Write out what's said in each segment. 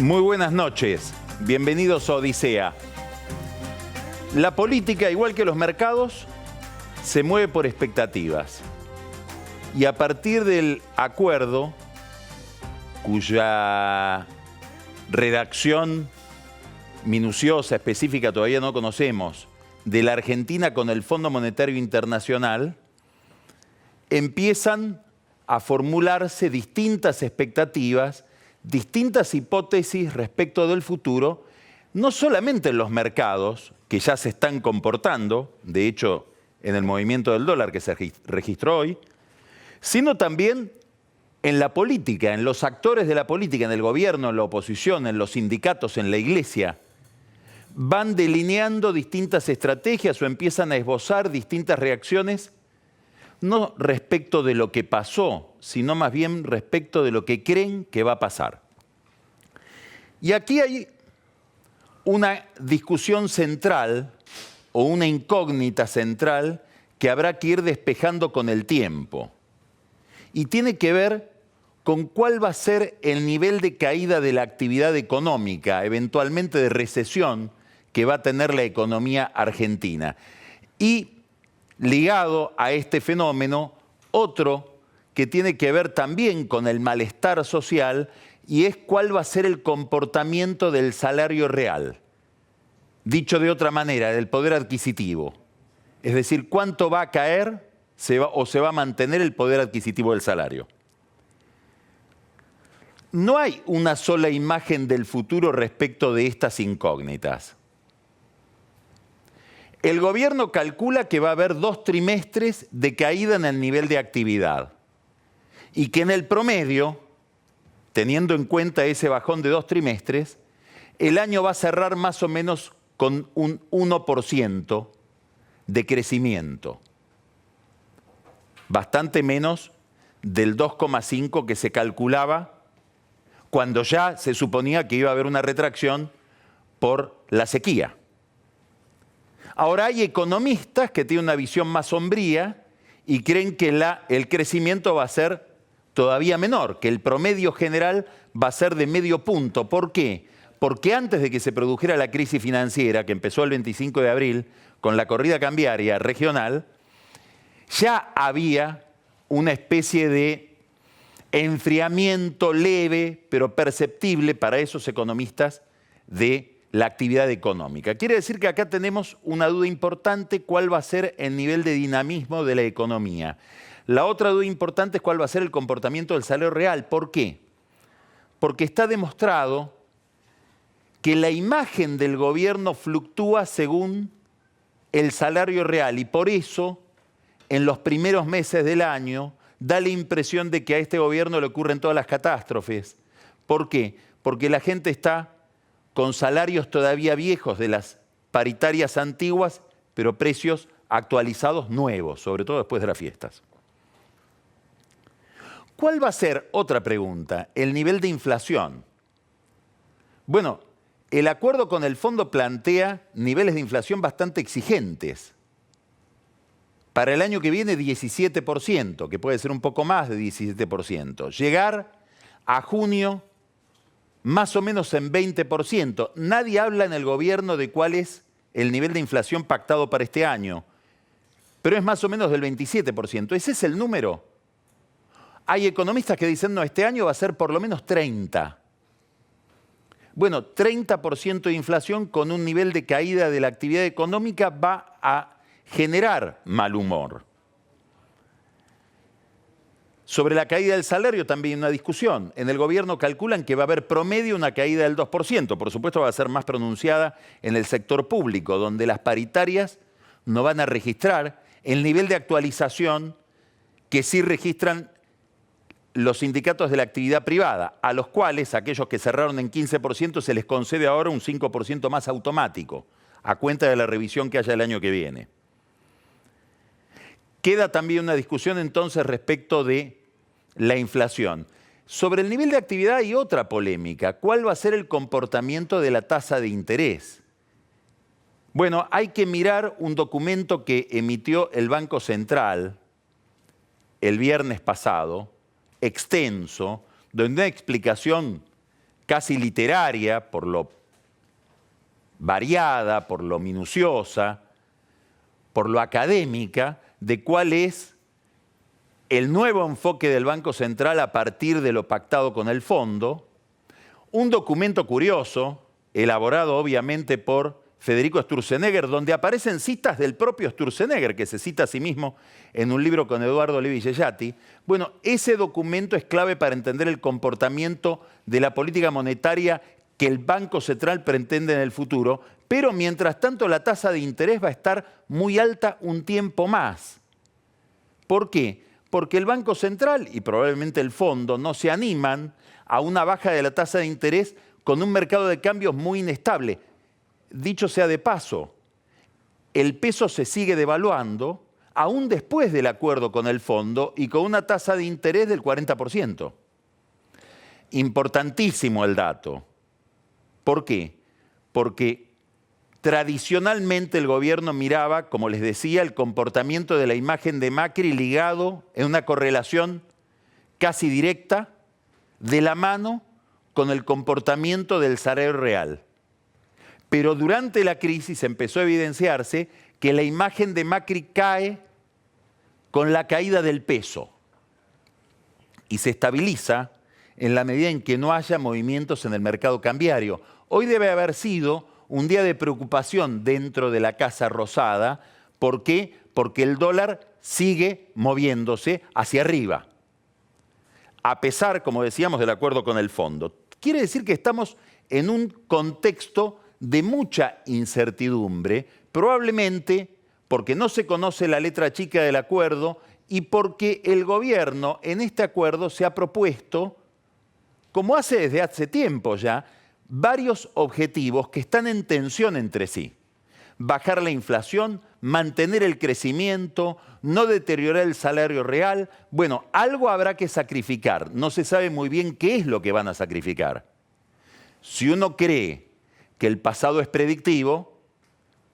Muy buenas noches, bienvenidos a Odisea. La política, igual que los mercados, se mueve por expectativas. Y a partir del acuerdo, cuya redacción minuciosa, específica, todavía no conocemos, de la Argentina con el Fondo Monetario Internacional, empiezan a formularse distintas expectativas, distintas hipótesis respecto del futuro, no solamente en los mercados, que ya se están comportando, de hecho, en el movimiento del dólar que se registró hoy, sino también en la política, en los actores de la política, en el gobierno, en la oposición, en los sindicatos, en la iglesia. Van delineando distintas estrategias o empiezan a esbozar distintas reacciones, no respecto de lo que pasó, sino más bien respecto de lo que creen que va a pasar. Y aquí hay una discusión central o una incógnita central que habrá que ir despejando con el tiempo. Y tiene que ver con cuál va a ser el nivel de caída de la actividad económica, eventualmente de recesión, que va a tener la economía argentina. Y ligado a este fenómeno, otro que tiene que ver también con el malestar social, y es cuál va a ser el comportamiento del salario real. Dicho de otra manera, del poder adquisitivo. Es decir, cuánto va a caer o se va a mantener el poder adquisitivo del salario. No hay una sola imagen del futuro respecto de estas incógnitas. El gobierno calcula que va a haber 2 trimestres de caída en el nivel de actividad y que en el promedio, teniendo en cuenta ese bajón de 2 trimestres, el año va a cerrar más o menos con un 1% de crecimiento. Bastante menos del 2,5% que se calculaba cuando ya se suponía que iba a haber una retracción por la sequía. Ahora hay economistas que tienen una visión más sombría y creen que el crecimiento va a ser todavía menor, que el promedio general va a ser de medio punto. ¿Por qué? Porque antes de que se produjera la crisis financiera, que empezó el 25 de abril, con la corrida cambiaria regional, ya había una especie de enfriamiento leve, pero perceptible para esos economistas de la actividad económica. Quiere decir que acá tenemos una duda importante, cuál va a ser el nivel de dinamismo de la economía. La otra duda importante es cuál va a ser el comportamiento del salario real. ¿Por qué? Porque está demostrado que la imagen del gobierno fluctúa según el salario real y por eso en los primeros meses del año da la impresión de que a este gobierno le ocurren todas las catástrofes. ¿Por qué? Porque la gente está con salarios todavía viejos de las paritarias antiguas, pero precios actualizados nuevos, sobre todo después de las fiestas. ¿Cuál va a ser, otra pregunta, el nivel de inflación? Bueno, el acuerdo con el fondo plantea niveles de inflación bastante exigentes. Para el año que viene 17%, que puede ser un poco más de 17%. Llegar a junio más o menos en 20%. Nadie habla en el gobierno de cuál es el nivel de inflación pactado para este año, pero es más o menos del 27%. ¿Ese es el número? Hay economistas que dicen, no, este año va a ser por lo menos 30%. Bueno, 30% de inflación con un nivel de caída de la actividad económica va a generar mal humor. Sobre la caída del salario también hay una discusión. En el gobierno calculan que va a haber promedio una caída del 2%. Por supuesto va a ser más pronunciada en el sector público, donde las paritarias no van a registrar el nivel de actualización que sí registran los sindicatos de la actividad privada, a los cuales, aquellos que cerraron en 15%, se les concede ahora un 5% más automático, a cuenta de la revisión que haya el año que viene. Queda también una discusión entonces respecto de la inflación. Sobre el nivel de actividad hay otra polémica. ¿Cuál va a ser el comportamiento de la tasa de interés? Bueno, hay que mirar un documento que emitió el Banco Central el viernes pasado, extenso, donde una explicación casi literaria, por lo variada, por lo minuciosa, por lo académica, de cuál es el nuevo enfoque del Banco Central a partir de lo pactado con el Fondo. Un documento curioso, elaborado obviamente por Federico Sturzenegger, donde aparecen citas del propio Sturzenegger, que se cita a sí mismo en un libro con Eduardo Levi Yeyati. Bueno, ese documento es clave para entender el comportamiento de la política monetaria que el Banco Central pretende en el futuro, pero mientras tanto la tasa de interés va a estar muy alta un tiempo más. ¿Por qué? Porque el Banco Central y probablemente el Fondo no se animan a una baja de la tasa de interés con un mercado de cambios muy inestable. Dicho sea de paso, el peso se sigue devaluando aún después del acuerdo con el Fondo y con una tasa de interés del 40%. Importantísimo el dato. ¿Por qué? Porque tradicionalmente el gobierno miraba, como les decía, el comportamiento de la imagen de Macri ligado en una correlación casi directa de la mano con el comportamiento del salario real. Pero durante la crisis empezó a evidenciarse que la imagen de Macri cae con la caída del peso y se estabiliza en la medida en que no haya movimientos en el mercado cambiario. Hoy debe haber sido un día de preocupación dentro de la Casa Rosada. ¿Por qué? Porque el dólar sigue moviéndose hacia arriba, a pesar, como decíamos, del acuerdo con el Fondo. Quiere decir que estamos en un contexto de mucha incertidumbre, probablemente porque no se conoce la letra chica del acuerdo y porque el gobierno en este acuerdo se ha propuesto, como hace desde hace tiempo ya, varios objetivos que están en tensión entre sí. Bajar la inflación, mantener el crecimiento, no deteriorar el salario real. Bueno, algo habrá que sacrificar. No se sabe muy bien qué es lo que van a sacrificar. Si uno cree que el pasado es predictivo,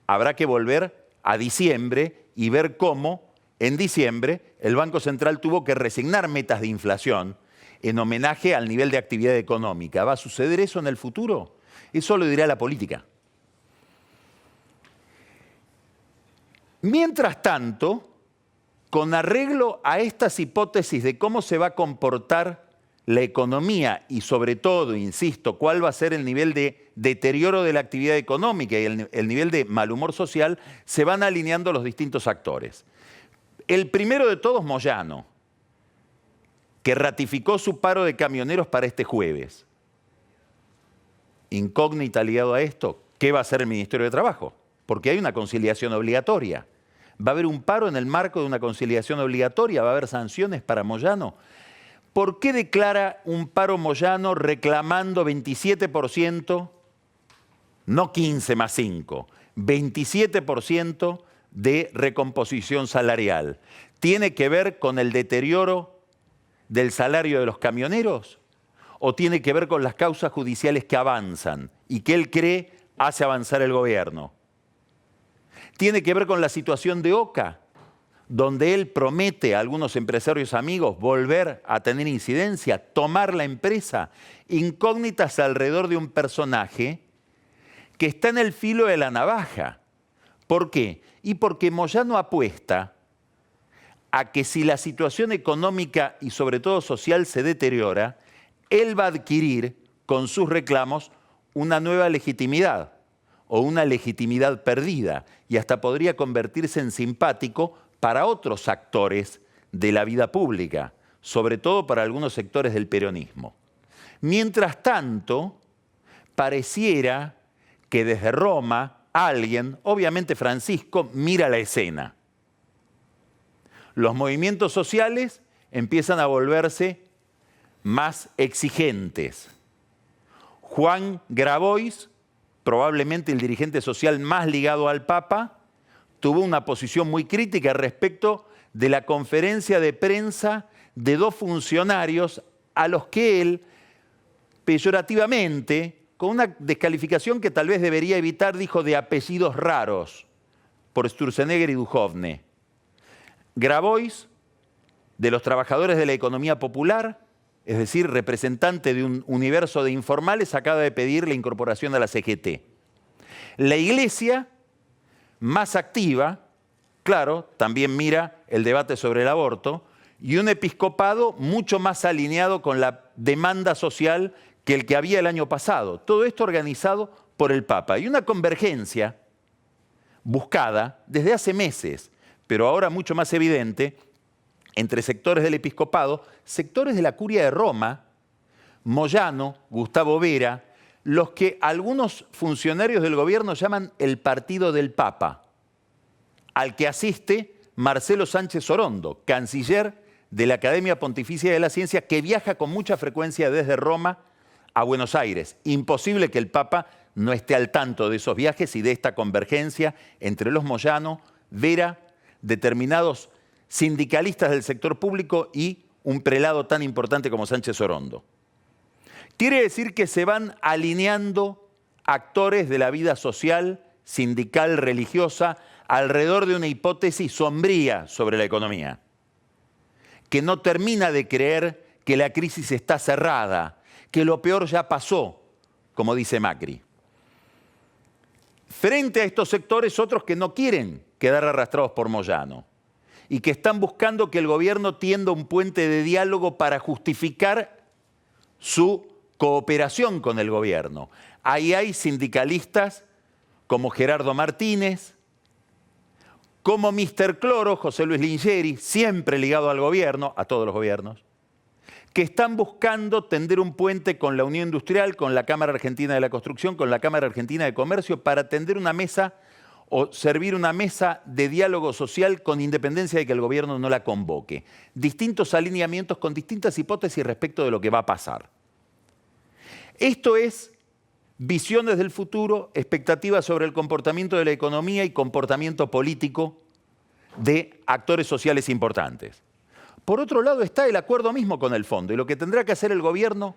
habrá que volver a diciembre y ver cómo en diciembre el Banco Central tuvo que resignar metas de inflación en homenaje al nivel de actividad económica. ¿Va a suceder eso en el futuro? Eso lo dirá la política. Mientras tanto, con arreglo a estas hipótesis de cómo se va a comportar la economía y sobre todo, insisto, cuál va a ser el nivel de deterioro de la actividad económica y el nivel de mal humor social, se van alineando los distintos actores. El primero de todos, Moyano, que ratificó su paro de camioneros para este jueves. Incógnita ligado a esto, ¿qué va a hacer el Ministerio de Trabajo? Porque hay una conciliación obligatoria. ¿Va a haber un paro en el marco de una conciliación obligatoria? ¿Va a haber sanciones para Moyano? ¿Por qué declara un paro Moyano reclamando 27%, no 15 más 5, 27% de recomposición salarial? ¿Tiene que ver con el deterioro del salario de los camioneros? ¿O tiene que ver con las causas judiciales que avanzan y que él cree hace avanzar el gobierno? ¿Tiene que ver con la situación de Oca, donde él promete a algunos empresarios amigos volver a tener incidencia, tomar la empresa? Incógnitas alrededor de un personaje que está en el filo de la navaja. ¿Por qué? Y porque Moyano apuesta a que si la situación económica y sobre todo social se deteriora, él va a adquirir con sus reclamos una nueva legitimidad o una legitimidad perdida y hasta podría convertirse en simpático para otros actores de la vida pública, sobre todo para algunos sectores del peronismo. Mientras tanto, pareciera que desde Roma alguien, obviamente Francisco, mira la escena. Los movimientos sociales empiezan a volverse más exigentes. Juan Grabois, probablemente el dirigente social más ligado al Papa, tuvo una posición muy crítica respecto de la conferencia de prensa de dos funcionarios a los que él, peyorativamente, con una descalificación que tal vez debería evitar, dijo de apellidos raros, por Sturzenegger y Duhovne. Grabois, de los trabajadores de la economía popular, es decir, representante de un universo de informales, acaba de pedir la incorporación a la CGT. La Iglesia, más activa, claro, también mira el debate sobre el aborto, y un episcopado mucho más alineado con la demanda social que el que había el año pasado. Todo esto organizado por el Papa. Y una convergencia buscada desde hace meses, pero ahora mucho más evidente, entre sectores del episcopado, sectores de la Curia de Roma, Moyano, Gustavo Vera, los que algunos funcionarios del gobierno llaman el partido del Papa, al que asiste Marcelo Sánchez Orondo, canciller de la Academia Pontificia de la Ciencia, que viaja con mucha frecuencia desde Roma a Buenos Aires. Imposible que el Papa no esté al tanto de esos viajes y de esta convergencia entre los Moyano, Vera, determinados sindicalistas del sector público y un prelado tan importante como Sánchez Orondo. Quiere decir que se van alineando actores de la vida social, sindical, religiosa, alrededor de una hipótesis sombría sobre la economía, que no termina de creer que la crisis está cerrada, que lo peor ya pasó, como dice Macri. Frente a estos sectores, otros que no quieren quedar arrastrados por Moyano y que están buscando que el gobierno tienda un puente de diálogo para justificar su cooperación con el gobierno. Ahí hay sindicalistas como Gerardo Martínez, como Mr. Cloro, José Luis Lingeri, siempre ligado al gobierno, a todos los gobiernos, que están buscando tender un puente con la Unión Industrial, con la Cámara Argentina de la Construcción, con la Cámara Argentina de Comercio, para tender una mesa o servir una mesa de diálogo social con independencia de que el gobierno no la convoque. Distintos alineamientos con distintas hipótesis respecto de lo que va a pasar. Esto es visiones del futuro, expectativas sobre el comportamiento de la economía y comportamiento político de actores sociales importantes. Por otro lado está el acuerdo mismo con el fondo y lo que tendrá que hacer el gobierno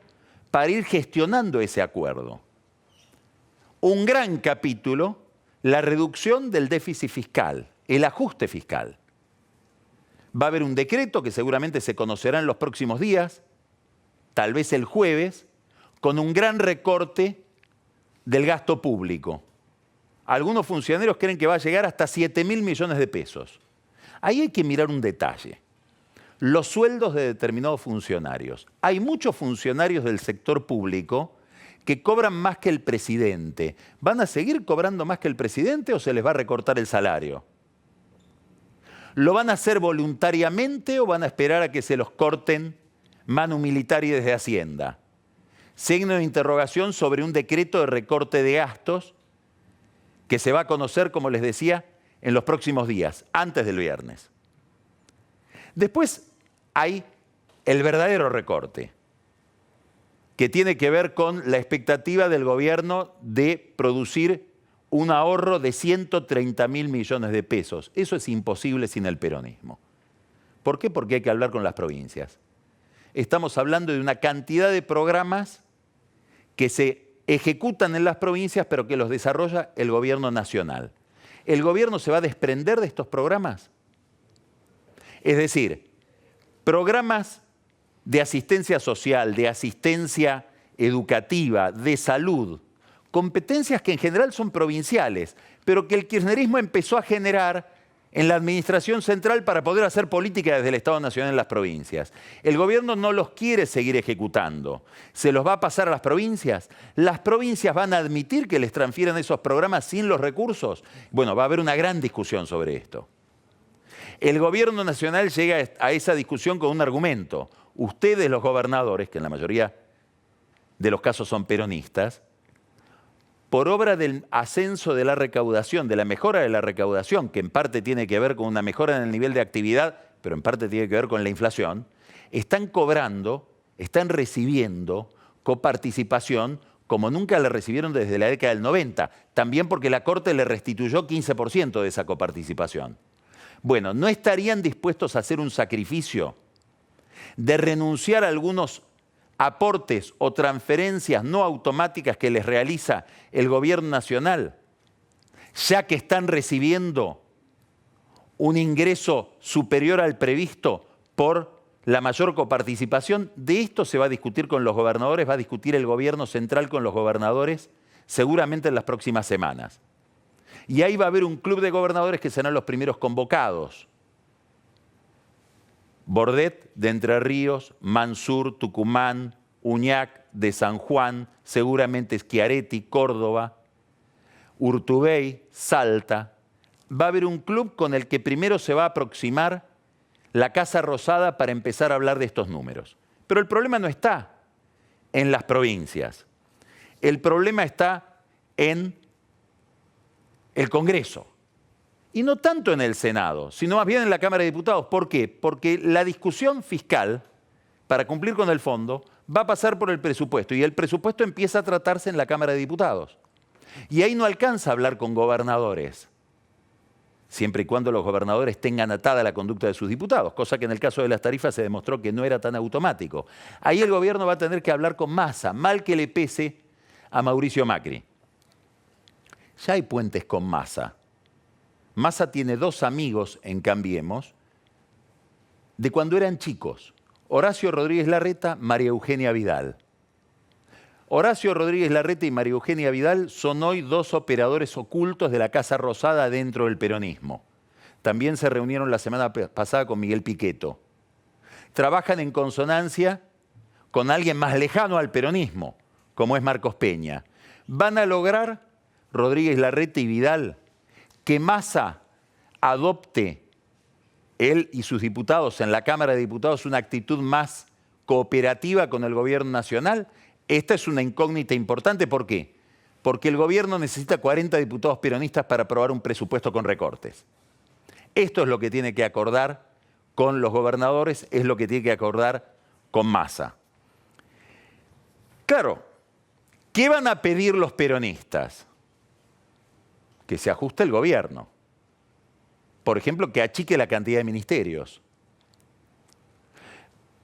para ir gestionando ese acuerdo. Un gran capítulo, la reducción del déficit fiscal, el ajuste fiscal. Va a haber un decreto que seguramente se conocerá en los próximos días, tal vez el jueves, con un gran recorte del gasto público. Algunos funcionarios creen que va a llegar hasta 7.000 millones de pesos. Ahí hay que mirar un detalle. Los sueldos de determinados funcionarios. Hay muchos funcionarios del sector público que cobran más que el presidente. ¿Van a seguir cobrando más que el presidente o se les va a recortar el salario? ¿Lo van a hacer voluntariamente o van a esperar a que se los corten manu militari desde Hacienda? Signo de interrogación sobre un decreto de recorte de gastos que se va a conocer, como les decía, en los próximos días, antes del viernes. Después hay el verdadero recorte, que tiene que ver con la expectativa del gobierno de producir un ahorro de 130.000 millones de pesos. Eso es imposible sin el peronismo. ¿Por qué? Porque hay que hablar con las provincias. Estamos hablando de una cantidad de programas que se ejecutan en las provincias, pero que los desarrolla el gobierno nacional. ¿El gobierno se va a desprender de estos programas? Es decir, programas de asistencia social, de asistencia educativa, de salud, competencias que en general son provinciales, pero que el kirchnerismo empezó a generar en la administración central para poder hacer política desde el Estado Nacional en las provincias. El gobierno no los quiere seguir ejecutando. ¿Se los va a pasar a las provincias? ¿Las provincias van a admitir que les transfieran esos programas sin los recursos? Bueno, va a haber una gran discusión sobre esto. El gobierno nacional llega a esa discusión con un argumento. Ustedes, los gobernadores, que en la mayoría de los casos son peronistas, por obra del ascenso de la recaudación, de la mejora de la recaudación, que en parte tiene que ver con una mejora en el nivel de actividad, pero en parte tiene que ver con la inflación, están cobrando, están recibiendo coparticipación como nunca la recibieron desde la década del 90, también porque la Corte le restituyó 15% de esa coparticipación. Bueno, ¿no estarían dispuestos a hacer un sacrificio de renunciar a algunos aportes o transferencias no automáticas que les realiza el gobierno nacional, ya que están recibiendo un ingreso superior al previsto por la mayor coparticipación. De esto se va a discutir con los gobernadores, va a discutir el gobierno central con los gobernadores seguramente en las próximas semanas. Y ahí va a haber un club de gobernadores que serán los primeros convocados. Bordet de Entre Ríos, Mansur, Tucumán, Uñac de San Juan, seguramente Schiaretti, Córdoba, Urtubey, Salta. Va a haber un club con el que primero se va a aproximar la Casa Rosada para empezar a hablar de estos números. Pero el problema no está en las provincias. El problema está en el Congreso. Y no tanto en el Senado, sino más bien en la Cámara de Diputados. ¿Por qué? Porque la discusión fiscal, para cumplir con el fondo, va a pasar por el presupuesto. Y el presupuesto empieza a tratarse en la Cámara de Diputados. Y ahí no alcanza a hablar con gobernadores, siempre y cuando los gobernadores tengan atada la conducta de sus diputados, cosa que en el caso de las tarifas se demostró que no era tan automático. Ahí el gobierno va a tener que hablar con Massa, mal que le pese a Mauricio Macri. Ya hay puentes con Massa. Massa tiene dos amigos en Cambiemos de cuando eran chicos: Horacio Rodríguez Larreta, María Eugenia Vidal. Horacio Rodríguez Larreta y María Eugenia Vidal son hoy dos operadores ocultos de la Casa Rosada dentro del peronismo. También se reunieron la semana pasada con Miguel Pichetto. Trabajan en consonancia con alguien más lejano al peronismo, como es Marcos Peña. Van a lograr, Rodríguez Larreta y Vidal, que Massa adopte, él y sus diputados en la Cámara de Diputados, una actitud más cooperativa con el gobierno nacional. Esta es una incógnita importante. ¿Por qué? Porque el gobierno necesita 40 diputados peronistas para aprobar un presupuesto con recortes. Esto es lo que tiene que acordar con los gobernadores, es lo que tiene que acordar con Massa. Claro, ¿qué van a pedir los peronistas? Que se ajuste el gobierno. Por ejemplo, que achique la cantidad de ministerios.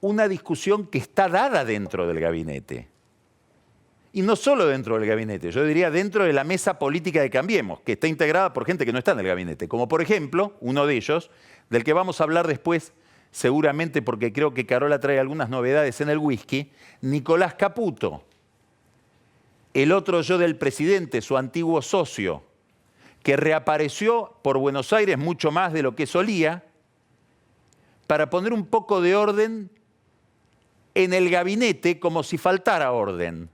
Una discusión que está dada dentro del gabinete. Y no solo dentro del gabinete, yo diría dentro de la mesa política de Cambiemos, que está integrada por gente que no está en el gabinete. Como por ejemplo, uno de ellos, del que vamos a hablar después, seguramente porque creo que Carola trae algunas novedades en el whisky, Nicolás Caputo. El otro yo del presidente, su antiguo socio, que reapareció por Buenos Aires mucho más de lo que solía, para poner un poco de orden en el gabinete como si faltara orden.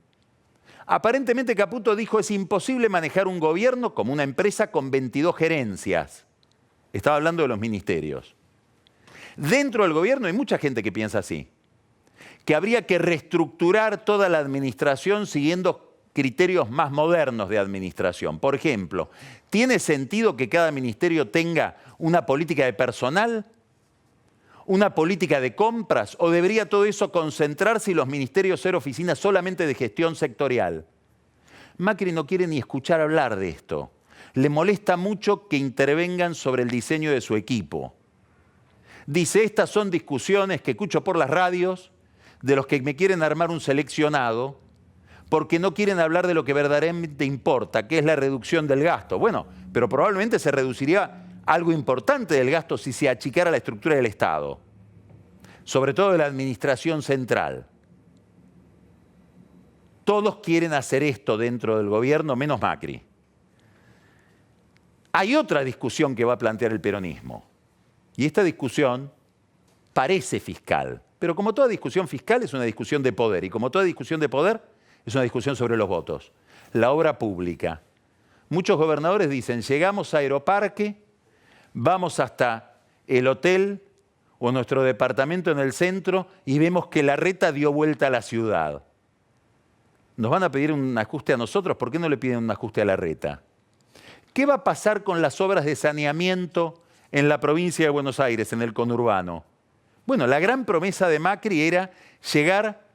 Aparentemente Caputo dijo: es imposible manejar un gobierno como una empresa con 22 gerencias. Estaba hablando de los ministerios. Dentro del gobierno hay mucha gente que piensa así, que habría que reestructurar toda la administración siguiendo criterios más modernos de administración. Por ejemplo, ¿tiene sentido que cada ministerio tenga una política de personal? ¿Una política de compras? ¿O debería todo eso concentrarse y los ministerios ser oficinas solamente de gestión sectorial? Macri no quiere ni escuchar hablar de esto. Le molesta mucho que intervengan sobre el diseño de su equipo. Dice: estas son discusiones que escucho por las radios de los que me quieren armar un seleccionado porque no quieren hablar de lo que verdaderamente importa, que es la reducción del gasto. Bueno, pero probablemente se reduciría algo importante del gasto si se achicara la estructura del Estado, sobre todo de la administración central. Todos quieren hacer esto dentro del gobierno, menos Macri. Hay otra discusión que va a plantear el peronismo, y esta discusión parece fiscal, pero como toda discusión fiscal es una discusión de poder, y como toda discusión de poder es una discusión sobre los votos. La obra pública. Muchos gobernadores dicen: llegamos a Aeroparque, vamos hasta el hotel o nuestro departamento en el centro y vemos que Larreta dio vuelta a la ciudad. ¿Nos van a pedir un ajuste a nosotros? ¿Por qué no le piden un ajuste a Larreta? ¿Qué va a pasar con las obras de saneamiento en la provincia de Buenos Aires, en el conurbano? Bueno, la gran promesa de Macri era llegar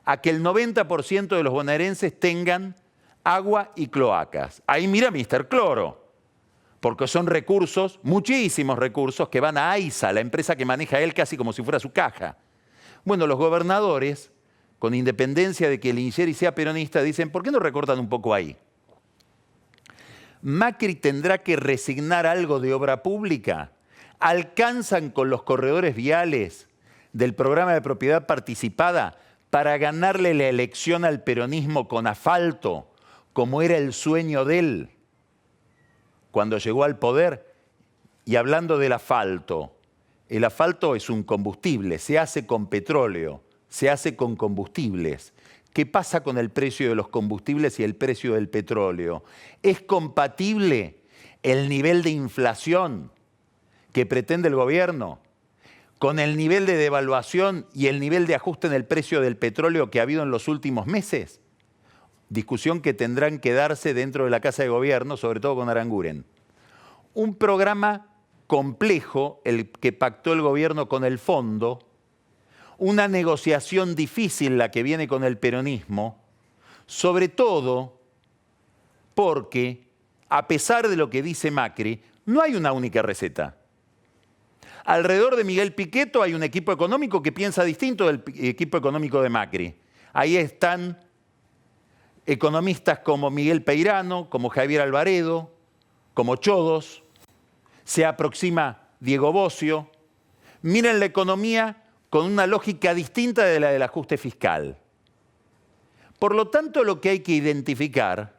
a que el 90% de los bonaerenses tengan agua y cloacas. Ahí mira Mr. Cloro, porque son recursos, muchísimos recursos, que van a AISA, la empresa que maneja él casi como si fuera su caja. Bueno, los gobernadores, con independencia de que Lingeri sea peronista, dicen: ¿por qué no recortan un poco ahí? Macri tendrá que resignar algo de obra pública. ¿Alcanzan con los corredores viales del programa de propiedad participada para ganarle la elección al peronismo con asfalto, como era el sueño de él cuando llegó al poder. Y hablando del asfalto, el asfalto es un combustible, se hace con petróleo, se hace con combustibles. ¿Qué pasa con el precio de los combustibles y el precio del petróleo? ¿Es compatible el nivel de inflación que pretende el gobierno con el nivel de devaluación y el nivel de ajuste en el precio del petróleo que ha habido en los últimos meses? Discusión que tendrán que darse dentro de la Casa de Gobierno, sobre todo con Aranguren. Un programa complejo, el que pactó el gobierno con el fondo, una negociación difícil la que viene con el peronismo, sobre todo porque, a pesar de lo que dice Macri, no hay una única receta. Alrededor de Miguel Pichetto hay un equipo económico que piensa distinto del equipo económico de Macri. Ahí están economistas como Miguel Peirano, como Javier Alvaredo, como Chodos. Se aproxima Diego Bocio. Miren la economía con una lógica distinta de la del ajuste fiscal. Por lo tanto, lo que hay que identificar,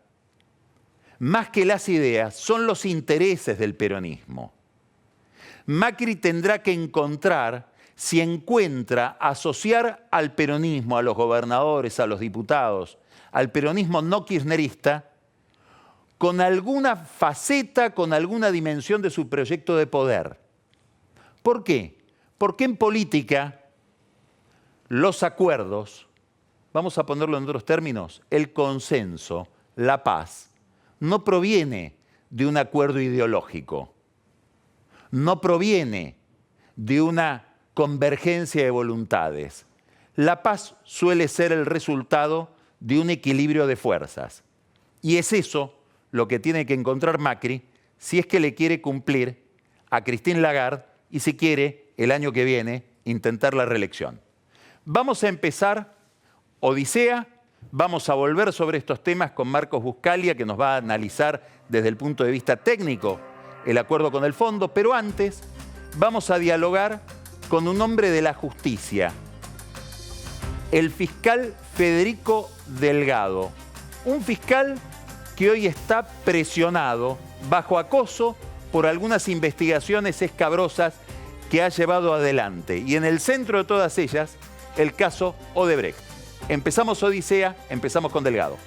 más que las ideas, son los intereses del peronismo. Macri tendrá que encontrar, si encuentra asociar al peronismo, a los gobernadores, a los diputados, al peronismo no kirchnerista, con alguna faceta, con alguna dimensión de su proyecto de poder. ¿Por qué? Porque en política los acuerdos, vamos a ponerlo en otros términos, el consenso, la paz, no proviene de un acuerdo ideológico, no proviene de una convergencia de voluntades. La paz suele ser el resultado de un equilibrio de fuerzas. Y es eso lo que tiene que encontrar Macri si es que le quiere cumplir a Christine Lagarde y si quiere, el año que viene, intentar la reelección. Vamos a empezar Odisea, vamos a volver sobre estos temas con Marcos Buscaglia, que nos va a analizar desde el punto de vista técnico el acuerdo con el fondo, pero antes vamos a dialogar con un hombre de la justicia, el fiscal Federico Delgado, un fiscal que hoy está presionado bajo acoso por algunas investigaciones escabrosas que ha llevado adelante. Y en el centro de todas ellas, el caso Odebrecht. Empezamos Odisea, empezamos con Delgado.